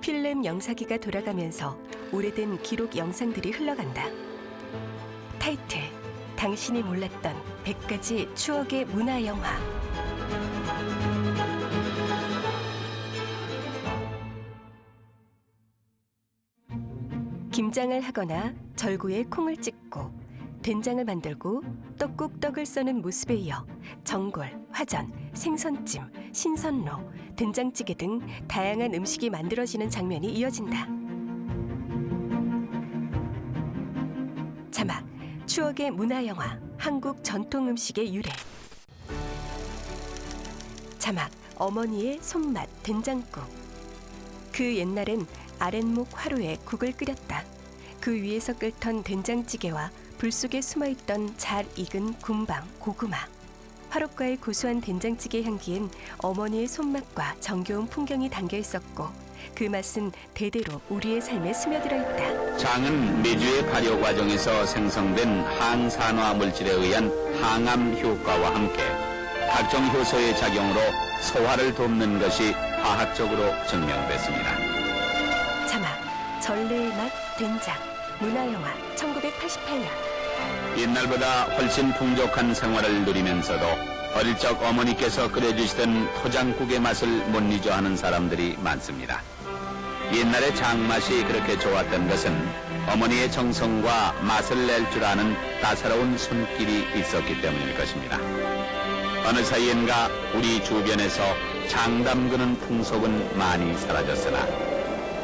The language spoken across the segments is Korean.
필름 영사기가 돌아가면서 오래된 기록 영상들이 흘러간다. 타이틀, 당신이 몰랐던 100가지 추억의 문화영화. 김장을 하거나 절구에 콩을 찍고 된장을 만들고 떡국떡을 써는 모습에 이어 전골, 화전, 생선찜, 신선로, 된장찌개 등 다양한 음식이 만들어지는 장면이 이어진다. 자막, 추억의 문화영화, 한국 전통 음식의 유래. 자막, 어머니의 손맛 된장국. 그 옛날엔 아랫목 화로에 국을 끓였다. 그 위에서 끓던 된장찌개와 불 속에 숨어있던 잘 익은 군방, 고구마. 화롯가의 고소한 된장찌개 향기엔 어머니의 손맛과 정겨운 풍경이 담겨 있었고 그 맛은 대대로 우리의 삶에 스며들어 있다. 장은 메주의 발효 과정에서 생성된 항산화 물질에 의한 항암 효과와 함께 각종 효소의 작용으로 소화를 돕는 것이 과학적으로 증명됐습니다. 자막, 전래의 맛 된장, 문화영화 1988년. 옛날보다 훨씬 풍족한 생활을 누리면서도 어릴 적 어머니께서 끓여주시던 토장국의 맛을 못 잊어 하는 사람들이 많습니다. 옛날에 장맛이 그렇게 좋았던 것은 어머니의 정성과 맛을 낼 줄 아는 따사로운 손길이 있었기 때문일 것입니다. 어느 사이엔가 우리 주변에서 장 담그는 풍속은 많이 사라졌으나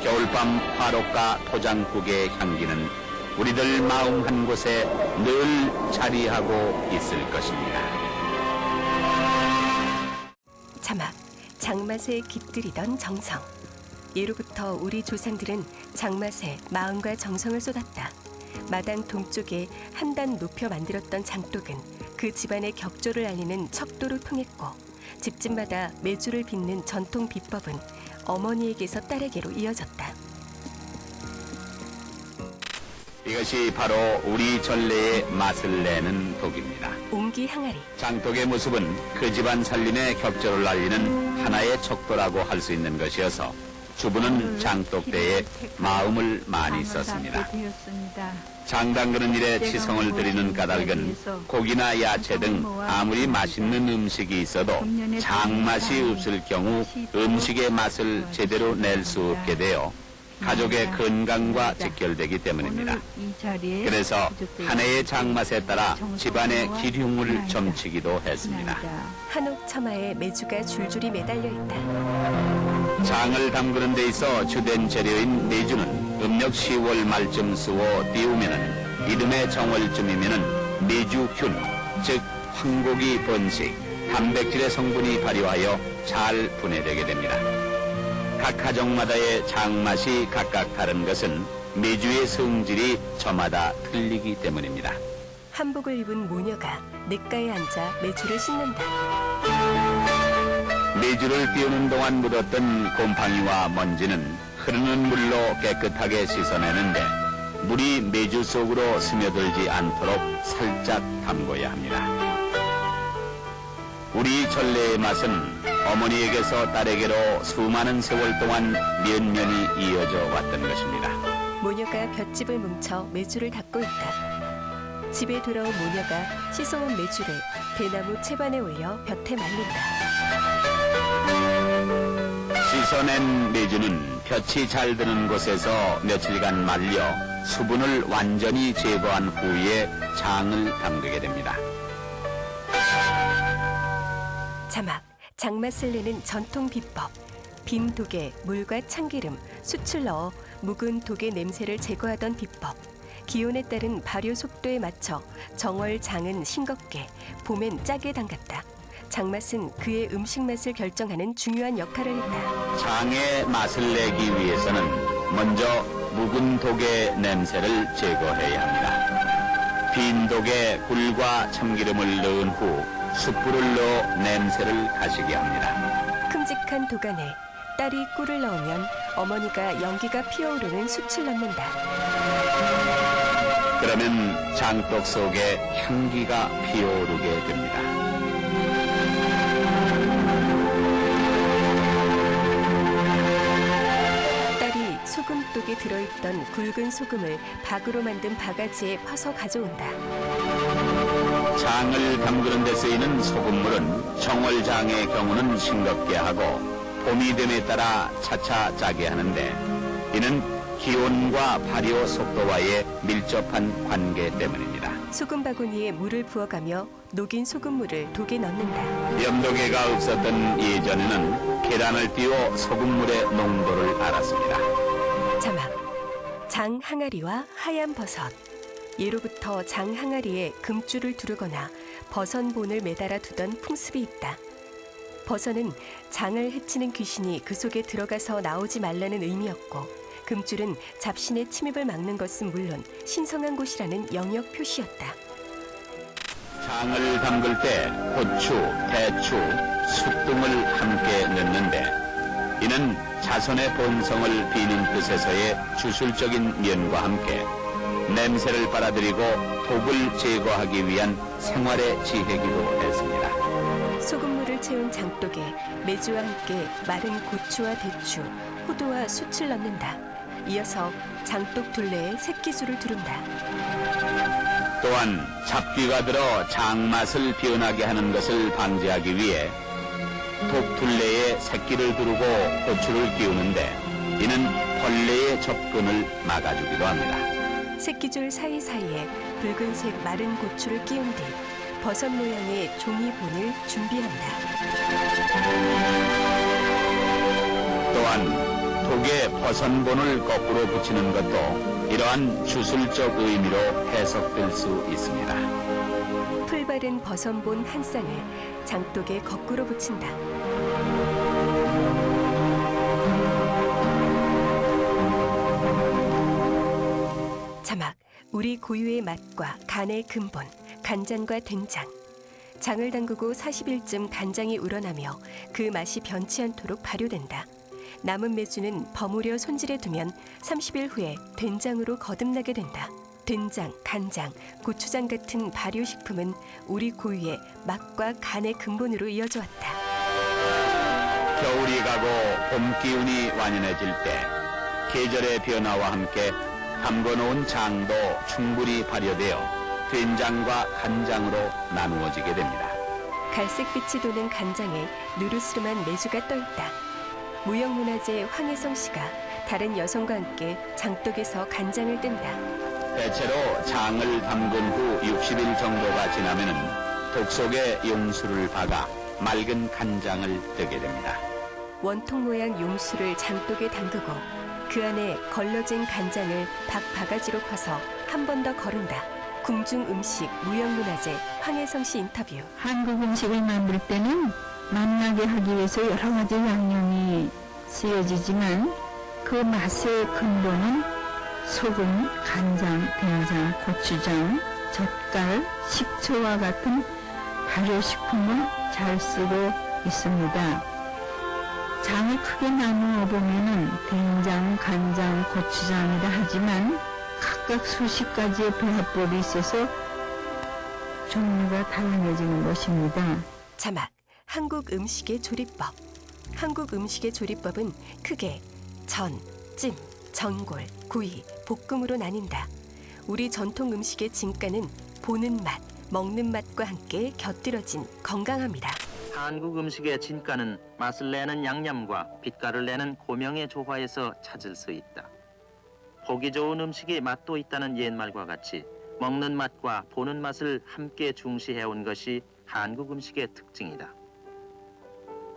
겨울밤 화롯가 토장국의 향기는 우리들 마음 한 곳에 늘 자리하고 있을 것입니다. 자막, 장맛에 깃들이던 정성. 예로부터 우리 조상들은 장맛에 마음과 정성을 쏟았다. 마당 동쪽에 한 단 높여 만들었던 장독은 그 집안의 격조를 알리는 척도로 통했고 집집마다 메주를 빚는 전통 비법은 어머니에게서 딸에게로 이어졌다. 이것이 바로 우리 전래의 맛을 내는 독입니다. 옹기 항아리. 장독의 모습은 그 집안 살림의 격조를 알리는 하나의 척도라고 할 수 있는 것이어서 주부는 장독대에 마음을 많이 썼습니다. 장 담그는 일에 치성을 들이는 까닭은 고기나 야채 등 아무리 맛있는 음식이 있어도 장맛이 없을 경우 음식의 맛을 제대로 낼 수 없게 되어 가족의 건강과 직결되기 때문입니다. 그래서 한 해의 장맛에 따라 집안의 기흉을 점치기도 했습니다. 한옥 처마에 메주가 줄줄이 매달려 있다. 장을 담그는 데 있어 주된 재료인 메주는 음력 10월 말쯤 쑤어 띄우면은 이듬해 정월쯤이면은 메주균, 즉 황고기 번식, 단백질의 성분이 발효하여 잘 분해되게 됩니다. 각 가정마다의 장맛이 각각 다른 것은 메주의 성질이 저마다 틀리기 때문입니다. 한복을 입은 모녀가 냇가에 앉아 메주를 씻는다. 메주를 띄우는 동안 묻었던 곰팡이와 먼지는 흐르는 물로 깨끗하게 씻어내는데 물이 메주 속으로 스며들지 않도록 살짝 담궈야 합니다. 우리 전래의 맛은 어머니에게서 딸에게로 수많은 세월 동안 면면이 이어져 왔던 것입니다. 모녀가 볏짚을 뭉쳐 메주를 닦고 있다. 집에 돌아온 모녀가 씻어온 메주를 대나무 채반에 올려 볕에 말린다. 씻어낸 메주는 볕이 잘 드는 곳에서 며칠간 말려 수분을 완전히 제거한 후에 장을 담그게 됩니다. 자막, 장맛을 내는 전통 비법. 빈 독에 물과 참기름, 숯을 넣어 묵은 독의 냄새를 제거하던 비법. 기온에 따른 발효 속도에 맞춰 정월 장은 싱겁게, 봄엔 짜게 담갔다. 장맛은 그의 음식 맛을 결정하는 중요한 역할을 했다. 장의 맛을 내기 위해서는 먼저 묵은 독의 냄새를 제거해야 합니다. 빈 독에 꿀과 참기름을 넣은 후 숯불을 넣어 냄새를 가시게 합니다. 큼직한 독 안에 딸이 꿀을 넣으면 어머니가 연기가 피어오르는 숯을 넣는다. 그러면 장독 속에 향기가 피어오르게 됩니다. 장독에 들어있던 굵은 소금을 박으로 만든 바가지에 퍼서 가져온다. 장을 담그는 데 쓰이는 소금물은 정월장의 경우는 싱겁게 하고 봄이 됨에 따라 차차 짜게 하는데 이는 기온과 발효 속도와의 밀접한 관계 때문입니다. 소금 바구니에 물을 부어가며 녹인 소금물을 독에 넣는다. 염도계가 없었던 예전에는 계란을 띄워 소금물의 농도를 알았습니다. 자막, 장 항아리와 하얀 버섯. 예로부터 장 항아리에 금줄을 두르거나 버선본을 매달아 두던 풍습이 있다. 버선은 장을 해치는 귀신이 그 속에 들어가서 나오지 말라는 의미였고 금줄은 잡신의 침입을 막는 것은 물론 신성한 곳이라는 영역 표시였다. 장을 담글 때 고추, 대추, 쑥 등을 함께 넣는데 이는 자손의 본성을 비는 뜻에서의 주술적인 면과 함께 냄새를 빨아들이고 독을 제거하기 위한 생활의 지혜기도 했습니다. 소금물을 채운 장독에 메주와 함께 마른 고추와 대추, 호두와 숯을 넣는다. 이어서 장독 둘레에 새끼줄을 두른다. 또한 잡귀가 들어 장맛을 변하게 하는 것을 방지하기 위해 독 둘레에 새끼를 두르고 고추를 끼우는데 이는 벌레의 접근을 막아주기도 합니다. 새끼줄 사이사이에 붉은색 마른 고추를 끼운 뒤 버섯 모양의 종이본을 준비한다. 또한 독에 버선본을 거꾸로 붙이는 것도 이러한 주술적 의미로 해석될 수 있습니다. 풀바른 버선본 한 쌍을 장독에 거꾸로 붙인다. 자막, 우리 고유의 맛과 간의 근본, 간장과 된장. 장을 담그고 40일쯤 간장이 우러나며 그 맛이 변치 않도록 발효된다. 남은 메주는 버무려 손질해 두면 30일 후에 된장으로 거듭나게 된다. 된장, 간장, 고추장 같은 발효식품은 우리 고유의 맛과 간의 근본으로 이어져 왔다. 겨울이 가고 봄 기운이 완연해질 때 계절의 변화와 함께 담궈놓은 장도 충분히 발효되어 된장과 간장으로 나누어지게 됩니다. 갈색빛이 도는 간장에 누르스름한 메주가 떠있다. 무형문화재 황혜성 씨가 다른 여성과 함께 장독에서 간장을 뜬다. 대체로 장을 담근 후 60일 정도가 지나면은 독 속에 용수를 박아 맑은 간장을 뜨게 됩니다. 원통 모양 용수를 장독에 담그고 그 안에 걸러진 간장을 바가지로 퍼서 한 번 더 거른다. 궁중 음식 무형문화재 황혜성 씨 인터뷰. 한국 음식을 만들 때는 맛나게 하기 위해서 여러 가지 양념이 쓰여지지만 그 맛의 근본은 소금, 간장, 된장, 고추장, 젓갈, 식초와 같은 발효식품을 잘 쓰고 있습니다. 장을 크게 나누어 보면은 된장, 간장, 고추장이라 하지만 각각 수십 가지의 배합법이 있어서 종류가 다양해지는 것입니다. 자막, 한국 음식의 조리법. 한국 음식의 조리법은 크게 전, 찜, 전골, 구이, 볶음으로 나뉜다. 우리 전통 음식의 진가는 보는 맛, 먹는 맛과 함께 곁들여진 건강합니다. 한국 음식의 진가는 맛을 내는 양념과 빛깔을 내는 고명의 조화에서 찾을 수 있다. 보기 좋은 음식이 맛도 있다는 옛말과 같이 먹는 맛과 보는 맛을 함께 중시해온 것이 한국 음식의 특징이다.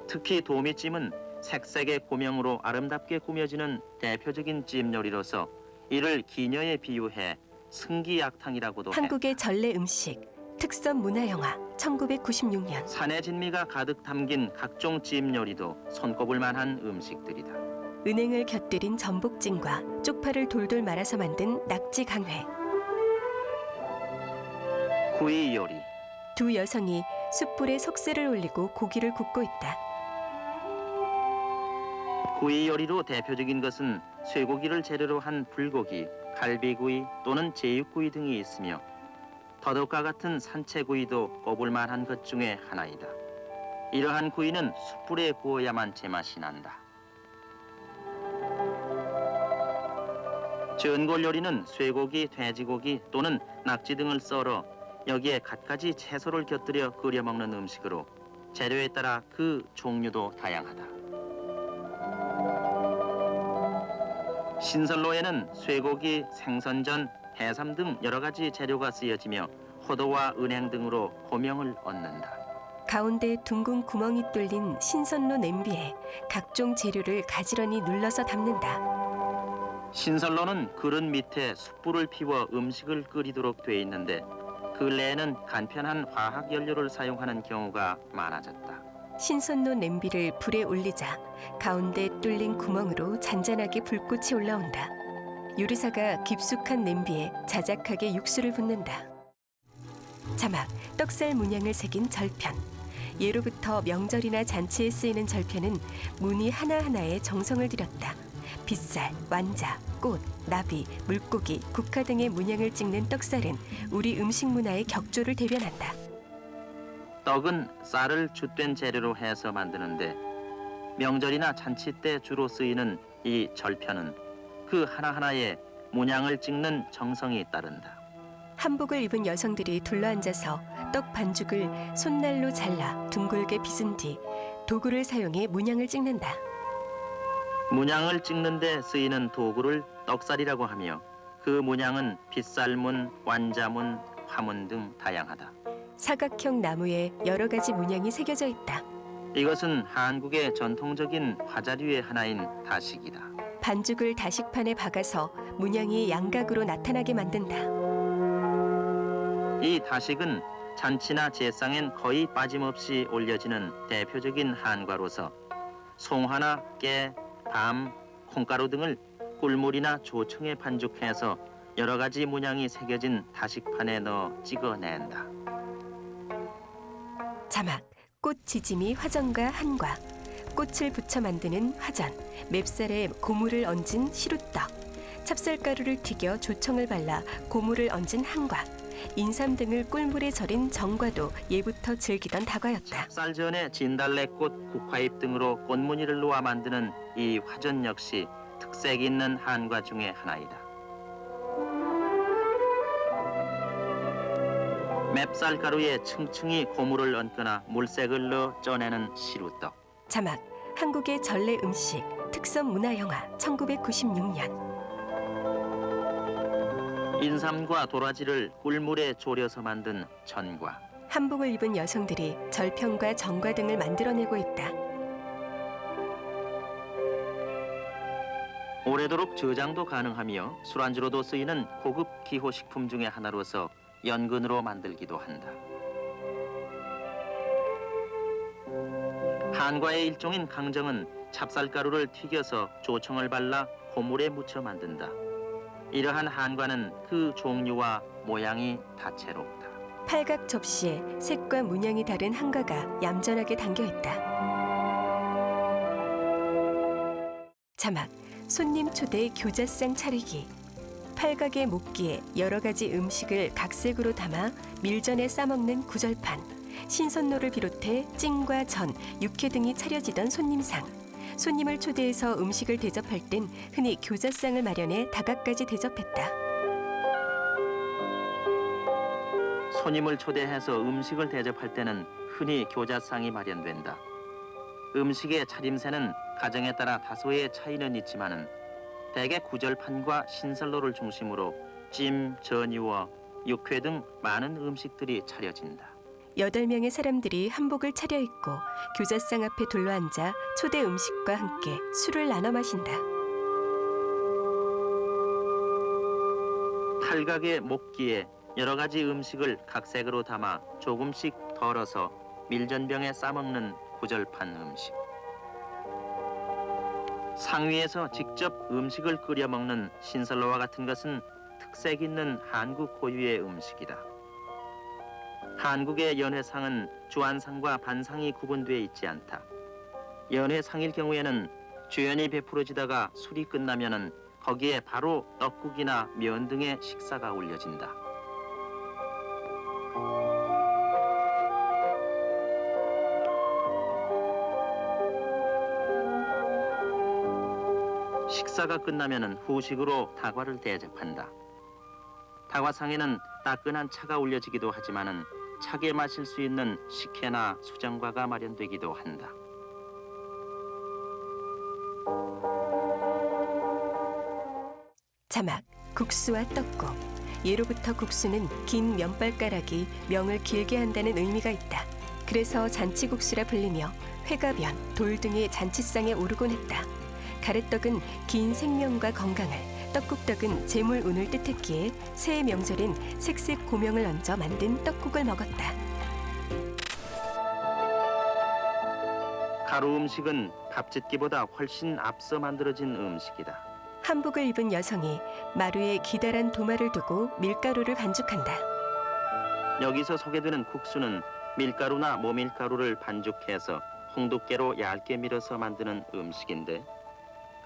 특히 도미찜은 색색의 고명으로 아름답게 꾸며지는 대표적인 찜 요리로서 이를 기녀에 비유해 승기약탕이라고도 해. 한국의 전래 음식, 특선 문화영화 1996년. 산의 진미가 가득 담긴 각종 찜 요리도 손꼽을 만한 음식들이다. 은행을 곁들인 전복찜과 쪽파를 돌돌 말아서 만든 낙지 강회. 구이 요리. 두 여성이 숯불에 석쇠를 올리고 고기를 굽고 있다. 구이 요리로 대표적인 것은 쇠고기를 재료로 한 불고기, 갈비구이 또는 제육구이 등이 있으며 더덕과 같은 산채구이도 꼽을 만한 것 중에 하나이다. 이러한 구이는 숯불에 구워야만 제맛이 난다. 전골 요리는 쇠고기, 돼지고기 또는 낙지 등을 썰어 여기에 갖가지 채소를 곁들여 끓여 먹는 음식으로 재료에 따라 그 종류도 다양하다. 신선로에는 쇠고기, 생선전, 해삼 등 여러 가지 재료가 쓰여지며 호도와 은행 등으로 고명을 얻는다. 가운데 둥근 구멍이 뚫린 신선로 냄비에 각종 재료를 가지런히 눌러서 담는다. 신선로는 그릇 밑에 숯불을 피워 음식을 끓이도록 돼 있는데 근래에는 간편한 화학 연료를 사용하는 경우가 많아졌다. 신선로 냄비를 불에 올리자 가운데 뚫린 구멍으로 잔잔하게 불꽃이 올라온다. 요리사가 깊숙한 냄비에 자작하게 육수를 붓는다. 자막, 떡살 문양을 새긴 절편. 예로부터 명절이나 잔치에 쓰이는 절편은 무늬 하나하나에 정성을 들였다. 빗살, 완자, 꽃, 나비, 물고기, 국화 등의 문양을 찍는 떡살은 우리 음식 문화의 격조를 대변한다. 떡은 쌀을 죗된 재료로 해서 만드는데 명절이나 잔치 때 주로 쓰이는 이 절편은 그 하나하나에 문양을 찍는 정성이 따른다. 한복을 입은 여성들이 둘러앉아서 떡 반죽을 손날로 잘라 둥글게 빚은 뒤 도구를 사용해 문양을 찍는다. 문양을 찍는 데 쓰이는 도구를 떡살이라고 하며 그 문양은 빗살문, 완자문, 화문 등 다양하다. 사각형 나무에 여러 가지 문양이 새겨져 있다. 이것은 한국의 전통적인 화자류의 하나인 다식이다. 반죽을 다식판에 박아서 문양이 양각으로 나타나게 만든다. 이 다식은 잔치나 제상엔 거의 빠짐없이 올려지는 대표적인 한과로서 송화나 깨, 밤, 콩가루 등을 꿀물이나 조청에 반죽해서 여러 가지 문양이 새겨진 다식판에 넣어 찍어낸다. 자막, 꽃 지짐이 화전과 한과, 꽃을 붙여 만드는 화전, 맵쌀에 고물을 얹은 시루떡, 찹쌀가루를 튀겨 조청을 발라 고물을 얹은 한과, 인삼 등을 꿀물에 절인 정과도 예부터 즐기던 다과였다. 쌀전에 진달래꽃, 국화잎 등으로 꽃무늬를 놓아 만드는 이 화전 역시 특색 있는 한과 중의 하나이다. 맵쌀가루에 층층이 고물을 얹거나 물색을 넣어 쪄내는 시루떡. 자막, 한국의 전래 음식, 특선 문화영화 1996년. 인삼과 도라지를 꿀물에 졸여서 만든 전과. 한복을 입은 여성들이 절편과 정과 등을 만들어내고 있다. 오래도록 저장도 가능하며 술안주로도 쓰이는 고급 기호식품 중의 하나로서 연근으로 만들기도 한다. 한과의 일종인 강정은 찹쌀가루를 튀겨서 조청을 발라 고물에 묻혀 만든다. 이러한 한과는 그 종류와 모양이 다채롭다. 팔각 접시에 색과 문양이 다른 한과가 얌전하게 담겨있다. 자막, 손님 초대 교자상 차리기. 팔각의 목기에 여러 가지 음식을 각색으로 담아 밀전에 싸먹는 구절판. 신선로를 비롯해 찜과 전, 육회 등이 차려지던 손님상. 손님을 초대해서 음식을 대접할 땐 흔히 교자상을 마련해 다각까지 대접했다. 손님을 초대해서 음식을 대접할 때는 흔히 교자상이 마련된다. 음식의 차림새는 가정에 따라 다소의 차이는 있지만은 대개 구절판과 신선로를 중심으로 찜, 전이와 육회 등 많은 음식들이 차려진다. 8명의 사람들이 한복을 차려입고 교자상 앞에 둘러앉아 초대 음식과 함께 술을 나눠 마신다. 팔각의 목기에 여러 가지 음식을 각색으로 담아 조금씩 덜어서 밀전병에 싸먹는 구절판 음식. 상위에서 직접 음식을 끓여 먹는 신선로와 같은 것은 특색 있는 한국 고유의 음식이다. 한국의 연회상은 주안상과 반상이 구분되어 있지 않다. 연회상일 경우에는 주연이 베풀어지다가 술이 끝나면은 거기에 바로 떡국이나 면 등의 식사가 올려진다. 식사가 끝나면은 후식으로 다과를 대접한다. 다과상에는 따끈한 차가 올려지기도 하지만은 차게 마실 수 있는 식혜나 수정과가 마련되기도 한다. 자막, 국수와 떡국. 예로부터 국수는 긴 면발가락이 명을 길게 한다는 의미가 있다. 그래서 잔치국수라 불리며 회가변, 돌 등의 잔치상에 오르곤 했다. 가래떡은 긴 생명과 건강을, 떡국떡은 재물운을 뜻했기에 새해 명절엔 색색 고명을 얹어 만든 떡국을 먹었다. 가루 음식은 밥짓기보다 훨씬 앞서 만들어진 음식이다. 한복을 입은 여성이 마루에 기다란 도마를 두고 밀가루를 반죽한다. 여기서 소개되는 국수는 밀가루나 모밀가루를 반죽해서 홍두깨로 얇게 밀어서 만드는 음식인데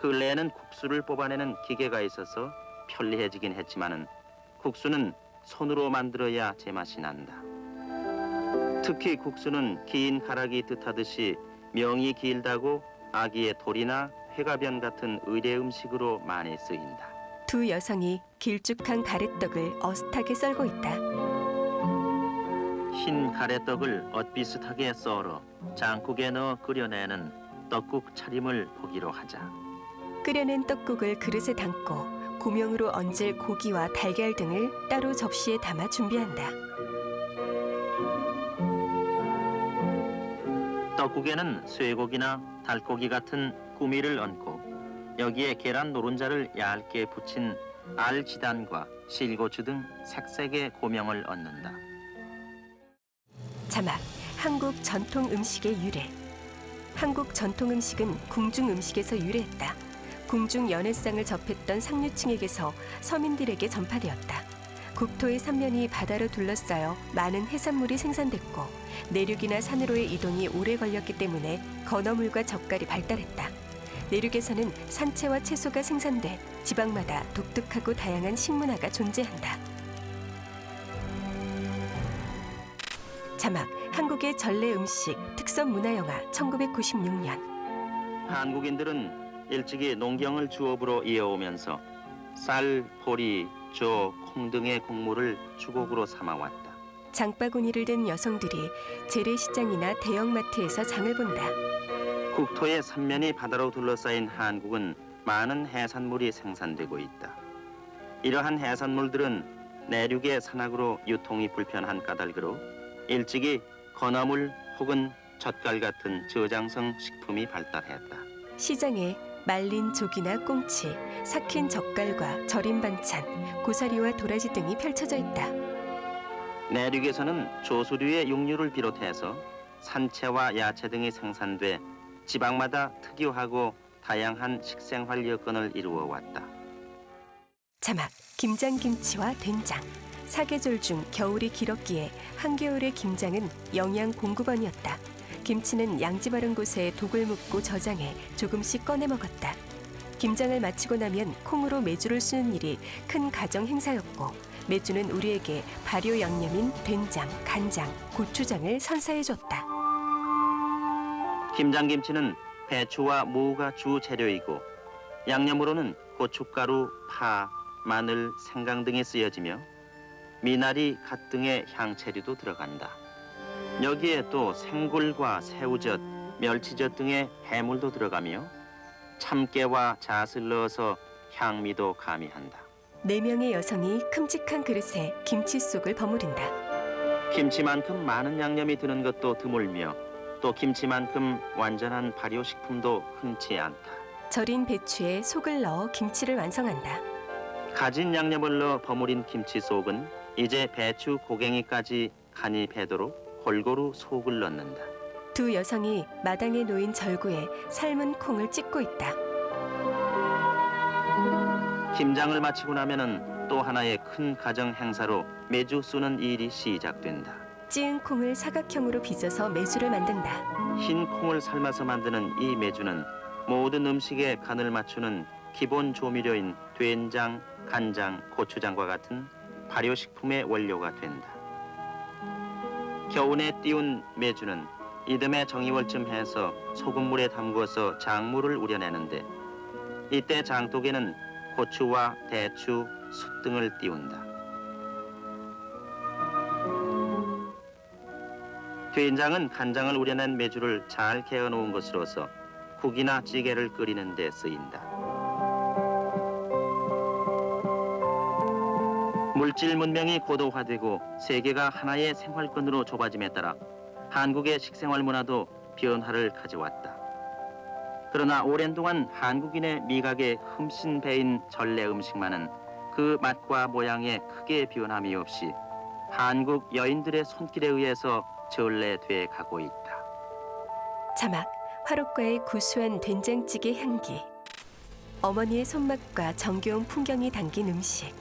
근래에는 국수를 뽑아내는 기계가 있어서 편리해지긴 했지만은 국수는 손으로 만들어야 제맛이 난다. 특히 국수는 긴 가락이 뜻하듯이 명이 길다고 아기의 돌이나 회가변 같은 의례 음식으로 많이 쓰인다. 두 여성이 길쭉한 가래떡을 어슷하게 썰고 있다. 흰 가래떡을 엇비슷하게 썰어 장국에 넣어 끓여내는 떡국 차림을 보기로 하자. 끓여낸 떡국을 그릇에 담고 고명으로 얹을 고기와 달걀 등을 따로 접시에 담아 준비한다. 떡국에는 쇠고기나 달고기 같은 구미를 얹고 여기에 계란 노른자를 얇게 붙인 알지단과 실고추 등 색색의 고명을 얹는다. 자막, 한국 전통 음식의 유래. 한국 전통 음식은 궁중 음식에서 유래했다. 궁중 연회상을 접했던 상류층에게서 서민들에게 전파되었다. 국토의 삼면이 바다로 둘러싸여 많은 해산물이 생산됐고 내륙이나 산으로의 이동이 오래 걸렸기 때문에 건어물과 젓갈이 발달했다. 내륙에서는 산채와 채소가 생산돼 지방마다 독특하고 다양한 식문화가 존재한다. 자막, 한국의 전래 음식 특선 문화영화 1996년. 한국인들은 일찍이 농경을 주업으로 이어오면서 쌀, 보리, 조, 콩 등의 곡물을 주곡으로 삼아왔다. 장바구니를 든 여성들이 재래시장이나 대형마트에서 장을 본다. 국토의 삼면이 바다로 둘러싸인 한국은 많은 해산물이 생산되고 있다. 이러한 해산물들은 내륙의 산악으로 유통이 불편한 까닭으로 일찍이 건어물 혹은 젓갈 같은 저장성 식품이 발달했다. 시장에 말린 조기나 꽁치, 삭힌 젓갈과 절인 반찬, 고사리와 도라지 등이 펼쳐져 있다. 내륙에서는 조수류의 육류를 비롯해서 산채와 야채 등이 생산돼 지방마다 특유하고 다양한 식생활 여건을 이루어 왔다. 자막, 김장김치와 된장. 사계절 중 겨울이 길었기에 한겨울의 김장은 영양 공급원이었다. 김치는 양지 바른 곳에 독을 묻고 저장해 조금씩 꺼내 먹었다. 김장을 마치고 나면 콩으로 메주를 쓰는 일이 큰 가정 행사였고 메주는 우리에게 발효 양념인 된장, 간장, 고추장을 선사해줬다. 김장김치는 배추와 무가 주 재료이고 양념으로는 고춧가루, 파, 마늘, 생강 등이 쓰여지며 미나리, 갓 등의 향채류도 들어간다. 여기에 또 생굴과 새우젓, 멸치젓 등의 해물도 들어가며 참깨와 잣을 넣어서 향미도 가미한다. 4명의 여성이 큼직한 그릇에 김치 속을 버무린다. 김치만큼 많은 양념이 드는 것도 드물며 또 김치만큼 완전한 발효식품도 흔치 않다. 절인 배추에 속을 넣어 김치를 완성한다. 가진 양념을 넣어 버무린 김치 속은 이제 배추 고갱이까지 간이 배도록 골고루 속을 넣는다. 두 여성이 마당에 놓인 절구에 삶은 콩을 찢고 있다. 김장을 마치고 나면은 또 하나의 큰 가정 행사로 메주 쏘는 일이 시작된다. 찌은 콩을 사각형으로 빚어서 메주를 만든다. 흰 콩을 삶아서 만드는 이 메주는 모든 음식에 간을 맞추는 기본 조미료인 된장, 간장, 고추장과 같은 발효식품의 원료가 된다. 겨우내 띄운 메주는 이듬해 정이월쯤 해서 소금물에 담궈서 작물을 우려내는데 이때 장독에는 고추와 대추, 숯 등을 띄운다. 된장은 간장을 우려낸 메주를 잘 개어 놓은 것으로서 국이나 찌개를 끓이는 데 쓰인다. 물질 문명이 고도화되고 세계가 하나의 생활권으로 좁아짐에 따라 한국의 식생활 문화도 변화를 가져왔다. 그러나 오랜 동안 한국인의 미각에 흠씬 배인 전래 음식만은 그 맛과 모양에 크게 변함이 없이 한국 여인들의 손길에 의해서 전래돼 가고 있다. 자막, 화롯가의 구수한 된장찌개 향기. 어머니의 손맛과 정겨운 풍경이 담긴 음식.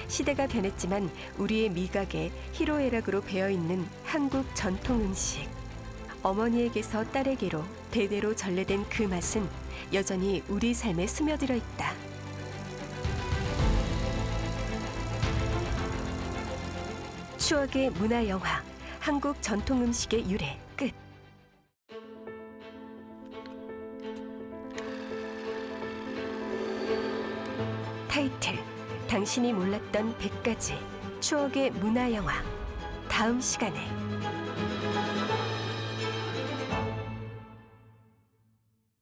시대가 변했지만 우리의 미각에 희로애락으로 배어있는 한국 전통 음식. 어머니에게서 딸에게로 대대로 전래된 그 맛은 여전히 우리 삶에 스며들어 있다. 추억의 문화영화, 한국 전통 음식의 유래 끝. 타이틀, 당신이 몰랐던 100가지 추억의 문화영화. 다음 시간에.